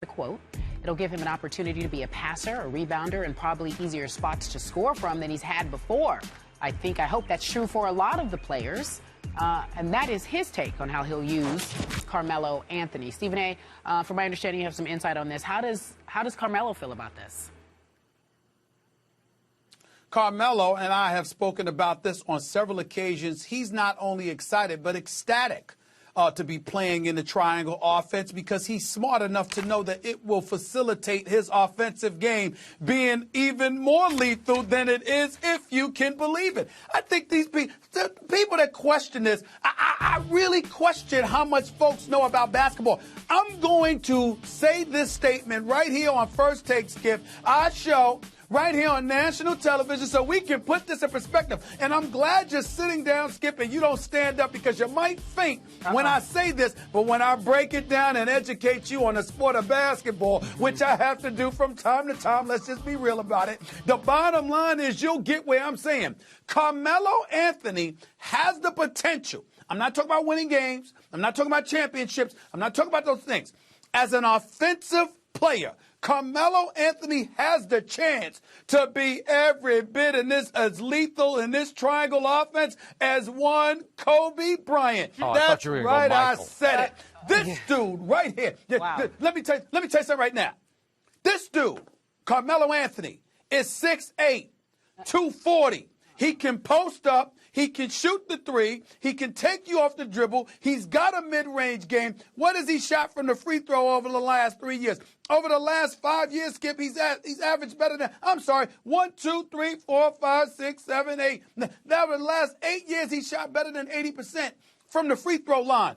The quote, it'll give him an opportunity to be a passer, a rebounder, and probably easier spots to score from than he's had before. I hope that's true for a lot of the players. And that is his take on how he'll use Carmelo Anthony. Stephen A., from my understanding, you have some insight on this. How does Carmelo feel about this? Carmelo and I have spoken about this on several occasions. He's not only excited, but ecstatic to be playing in the triangle offense because he's smart enough to know that it will facilitate his offensive game being even more lethal than it is, if you can believe it. I think these people that question this, I really question how much folks know about basketball. I'm going to say this statement right here on First Take, Skip, our show, right here on national television so we can put this in perspective. And I'm glad you're sitting down, Skip, and you don't stand up because you might faint when I say this, but when I break it down and educate you on the sport of basketball, which I have to do from time to time, let's just be real about it, the bottom line is you'll get where I'm saying. Carmelo Anthony has the potential. I'm not talking about winning games. I'm not talking about championships. I'm not talking about those things. As an offensive player, Carmelo Anthony has the chance to be every bit in this as lethal in this triangle offense as one Kobe Bryant. Oh, That's right, I said it. This Yeah. dude right here. Wow. Let me tell you something right now. This dude, Carmelo Anthony, is 6'8", 240. He can post up. He can shoot the three. He can take you off the dribble. He's got a mid-range game. What has he shot from the free throw over the last 3 years? Over the last 5 years, Skip, he's averaged better than, 1, 2, 3, 4, 5, 6, 7, 8. Now, over the last 8 years, he shot better than 80% from the free throw line.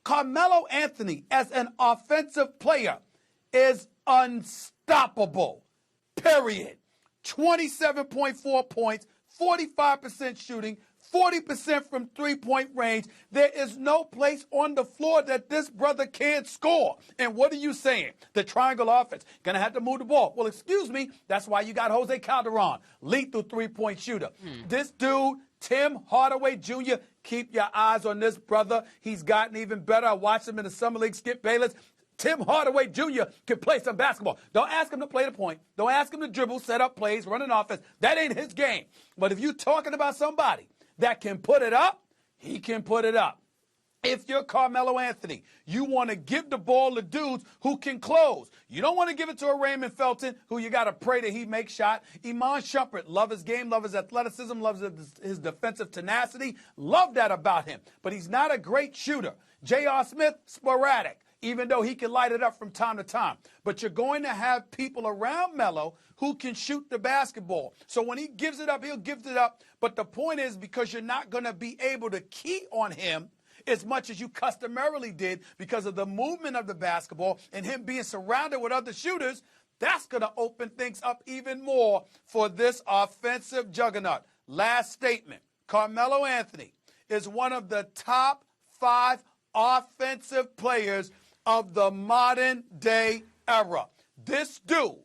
Carmelo Anthony, as an offensive player, is unstoppable, period. 27.4 points, 45% shooting, 40% from three-point range. There is no place on the floor that this brother can't score. And what are you saying? The triangle offense, going to have to move the ball. Well, excuse me, that's why you got Jose Calderon, lethal three-point shooter. This dude, Tim Hardaway Jr., keep your eyes on this brother. He's gotten even better. I watched him in the Summer League, Skip Bayless. Tim Hardaway Jr. can play some basketball. Don't ask him to play the point. Don't ask him to dribble, set up plays, run an offense. That ain't his game. But if you're talking about somebody that can put it up, he can put it up. If you're Carmelo Anthony, you want to give the ball to dudes who can close. You don't want to give it to a Raymond Felton, who you got to pray that he makes shot. Iman Shumpert, love his game, love his athleticism, loves his defensive tenacity. Love that about him. But he's not a great shooter. J.R. Smith, sporadic, even though he can light it up from time to time. But you're going to have people around Melo who can shoot the basketball. So when he gives it up, he'll give it up. But the point is, because you're not going to be able to key on him as much as you customarily did because of the movement of the basketball and him being surrounded with other shooters, that's going to open things up even more for this offensive juggernaut. Last statement, Carmelo Anthony is one of the top 5 offensive players of the modern day era. This dude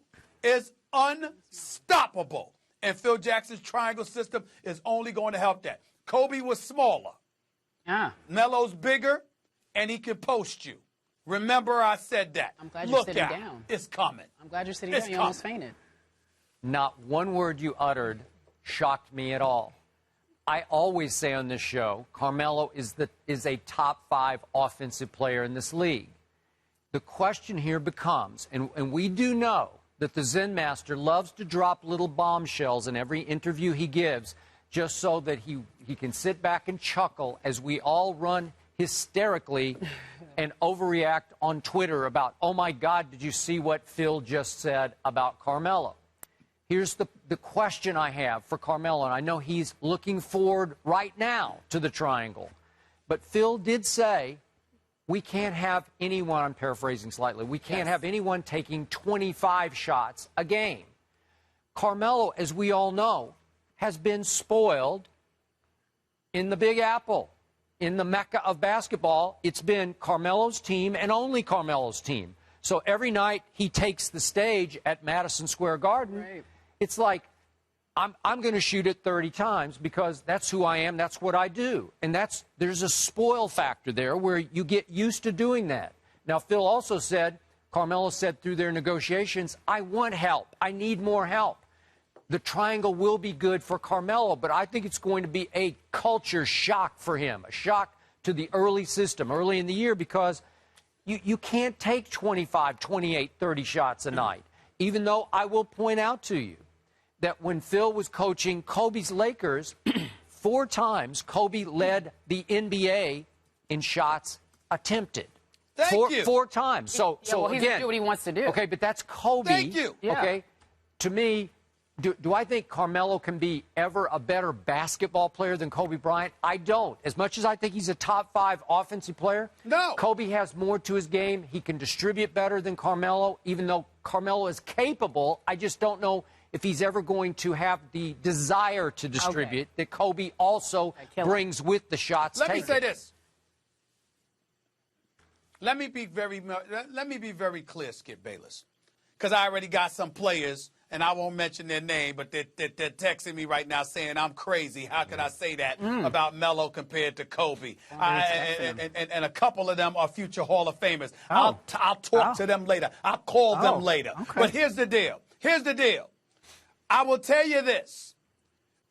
is unstoppable. And Phil Jackson's triangle system is only going to help that. Kobe was smaller. Melo's bigger, and he can post you. Remember I said that. I'm glad you're sitting down. It's coming. I'm glad you're sitting down. You almost fainted. Not one word you uttered shocked me at all. I always say on this show, Carmelo is a top 5 offensive player in this league. The question here becomes, and we do know that the Zen Master loves to drop little bombshells in every interview he gives, just so that he can sit back and chuckle as we all run hysterically and overreact on Twitter about, oh, my God, did you see what Phil just said about Carmelo? Here's the question I have for Carmelo, and I know he's looking forward right now to the triangle. But Phil did say we can't have anyone, I'm paraphrasing slightly, we can't have anyone taking 25 shots a game. Carmelo, as we all know, has been spoiled in the Big Apple. In the Mecca of basketball, it's been Carmelo's team and only Carmelo's team. So every night he takes the stage at Madison Square Garden, it's like, I'm going to shoot it 30 times because that's who I am, that's what I do. And there's a spoil factor there where you get used to doing that. Now, Phil also said Carmelo said through their negotiations, I want help. I need more help. The triangle will be good for Carmelo, but I think it's going to be a culture shock for him, a shock to the early system, early in the year, because you can't take 25, 28, 30 shots a night. Even though I will point out to you that when Phil was coaching Kobe's Lakers, 4 times Kobe led the NBA in shots attempted. Thank you. 4 times. So well, he's again, gonna do what he wants to do. Okay, but that's Kobe. Thank you. Yeah. Okay, to me, do I think Carmelo can be ever a better basketball player than Kobe Bryant? I don't. As much as I think he's a top 5 offensive player, no. Kobe has more to his game. He can distribute better than Carmelo, even though Carmelo is capable. I just don't know if he's ever going to have the desire to distribute that Kobe also brings with the shots taken. Let me say this. Let me be very clear, Skip Bayless, because I already got some players, and I won't mention their name, but they're texting me right now saying I'm crazy. How could I say that about Melo compared to Kobe? And a couple of them are future Hall of Famers. I'll talk to them later. I'll call them later. Okay. But here's the deal. Here's the deal. I will tell you this.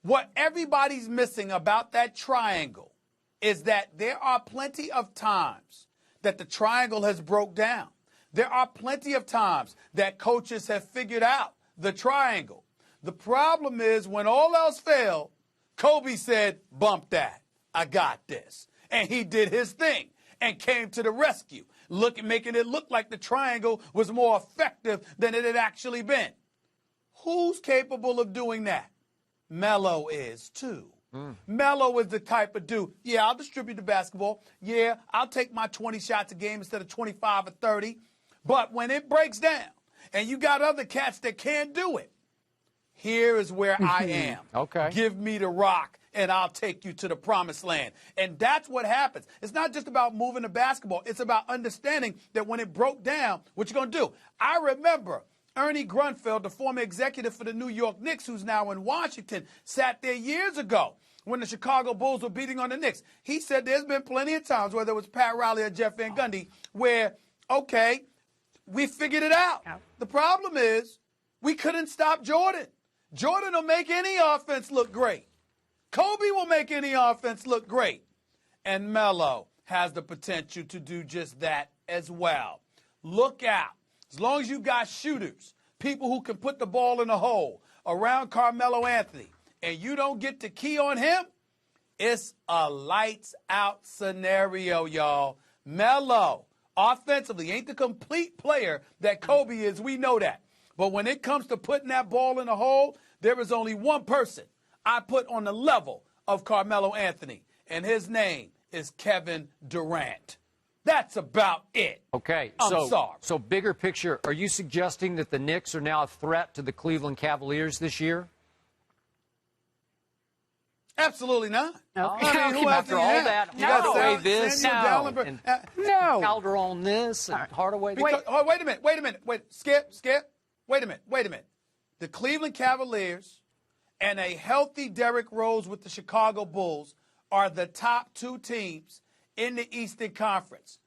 What everybody's missing about that triangle is that there are plenty of times that the triangle has broke down. There are plenty of times that coaches have figured out the triangle. The problem is when all else failed, Kobe said, bump that. I got this. And he did his thing and came to the rescue, making it look like the triangle was more effective than it had actually been. Who's capable of doing that? Melo is too. Melo is the type of dude, yeah, I'll distribute the basketball. Yeah, I'll take my 20 shots a game instead of 25 or 30. But when it breaks down and you got other cats that can't do it, here is where I am. Okay. Give me the rock and I'll take you to the promised land. And that's what happens. It's not just about moving the basketball. It's about understanding that when it broke down, what you're going to do. I remember Ernie Grunfeld, the former executive for the New York Knicks, who's now in Washington, sat there years ago when the Chicago Bulls were beating on the Knicks. He said there's been plenty of times, whether it was Pat Riley or Jeff Van Gundy, where, okay, we figured it out. The problem is we couldn't stop Jordan. Jordan will make any offense look great. Kobe will make any offense look great. And Melo has the potential to do just that as well. Look out. As long as you got shooters, people who can put the ball in the hole around Carmelo Anthony, and you don't get to key on him, it's a lights-out scenario, y'all. Melo, offensively, ain't the complete player that Kobe is. We know that. But when it comes to putting that ball in the hole, there is only one person I put on the level of Carmelo Anthony, and his name is Kevin Durant. That's about it. Okay, I'm sorry. So bigger picture, are you suggesting that the Knicks are now a threat to the Cleveland Cavaliers this year? Absolutely not. Okay. I mean, who else After do you all have? that, You got Hardaway Sam- this, Samuel Dallenberg. and No. Calderon this, and Hardaway this. Wait a minute. Skip. Wait a minute. The Cleveland Cavaliers and a healthy Derrick Rose with the Chicago Bulls are the top 2 teams in the Eastern Conference.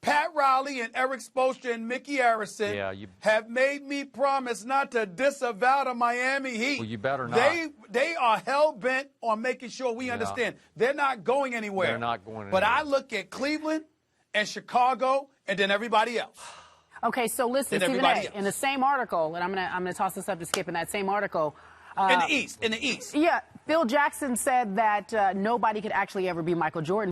Pat Riley and Eric Spoelstra and Mickey Arison have made me promise not to disavow the Miami Heat. Well, you better not. They are hell-bent on making sure we understand. They're not going anywhere. They're not going anywhere. But I look at Cleveland and Chicago and then everybody else. Okay, so listen, Than Stephen everybody A., in the same article, and I'm gonna toss this up to Skip in that same article. In the East. Yeah, Phil Jackson said that nobody could actually ever be Michael Jordan.